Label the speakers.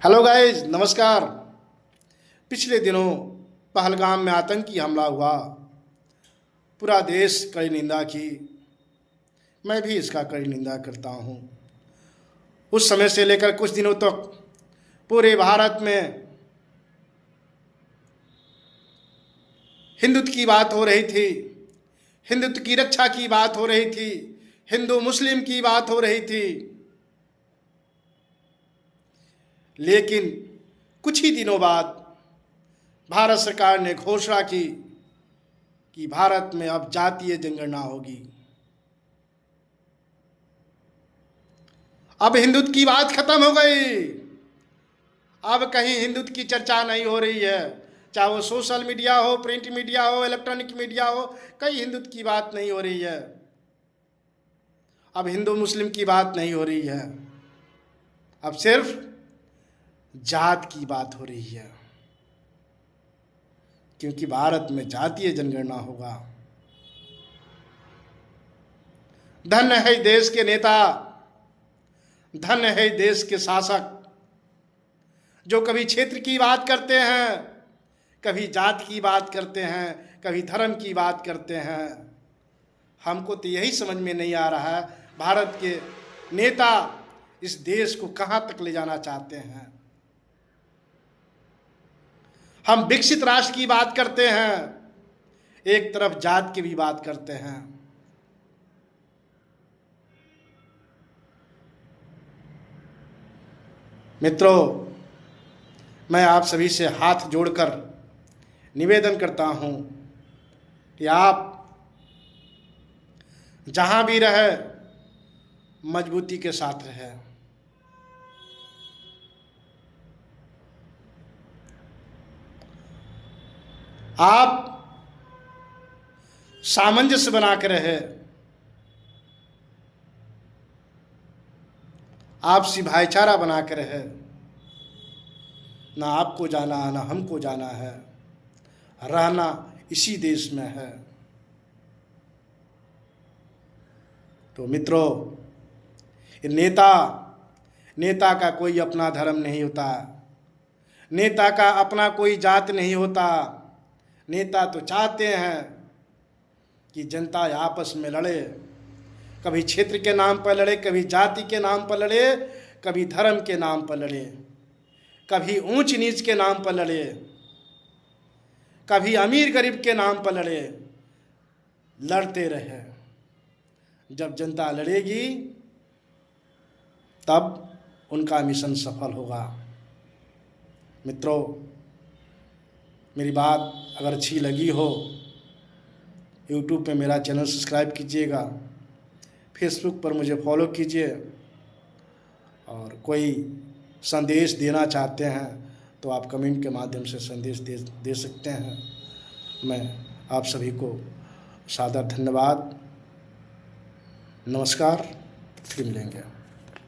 Speaker 1: Hello guys, नमस्कार। पिछले दिनों पहलगाम में आतंकी हमला हुआ। पूरा देश कड़ी निंदा की। मैं भी इसका कड़ी निंदा करता हूँ। उस समय से लेकर कुछ दिनों तक पूरे भारत में हिंदुत्व की बात हो रही थी, हिंदुत्व की रक्षा की बात हो रही थी, हिंदू मुस्लिम की बात हो रही थी। लेकिन कुछ ही दिनों बाद भारत सरकार ने घोषणा की कि भारत में अब जातीय जनगणना होगी। अब हिंदुत्व की बात खत्म हो गई। अब कहीं हिंदुत्व की चर्चा नहीं हो रही है, चाहे वो सोशल मीडिया हो, प्रिंट मीडिया हो, इलेक्ट्रॉनिक मीडिया हो, कहीं हिंदुत्व की बात नहीं हो रही है। अब हिंदू मुस्लिम की बात नहीं हो रही है, अब सिर्फ जात की बात हो रही है, क्योंकि भारत में जातीय जनगणना होगा। धन्य है देश के नेता, धन्य है देश के शासक, जो कभी क्षेत्र की बात करते हैं, कभी जात की बात करते हैं, कभी धर्म की बात करते हैं। हमको तो यही समझ में नहीं आ रहा है, भारत के नेता इस देश को कहां तक ले जाना चाहते हैं। हम विकसित राष्ट्र की बात करते हैं, एक तरफ जात की भी बात करते हैं। मित्रों, मैं आप सभी से हाथ जोड़कर निवेदन करता हूं कि आप जहां भी रहे मजबूती के साथ रहे। आप सामंजस्य बना के रहे, आपसी भाईचारा बना के रहे। ना आपको जाना ना हमको जाना है, रहना इसी देश में है। तो मित्रों, नेता का कोई अपना धर्म नहीं होता, नेता का अपना कोई जात नहीं होता। नेता तो चाहते हैं कि जनता आपस में लड़े, कभी क्षेत्र के नाम पर लड़े, कभी जाति के नाम पर लड़े, कभी धर्म के नाम पर लड़े, कभी ऊंच नीच के नाम पर लड़े, कभी अमीर गरीब के नाम पर लड़े। लड़ते रहे। जब जनता लड़ेगी तब उनका मिशन सफल होगा। मित्रों, मेरी बात अगर अच्छी लगी हो, यूट्यूब पे मेरा चैनल सब्सक्राइब कीजिएगा, फेसबुक पर मुझे फॉलो कीजिए, और कोई संदेश देना चाहते हैं तो आप कमेंट के माध्यम से संदेश दे सकते हैं। मैं आप सभी को सादर धन्यवाद, नमस्कार, फिर मिलेंगे।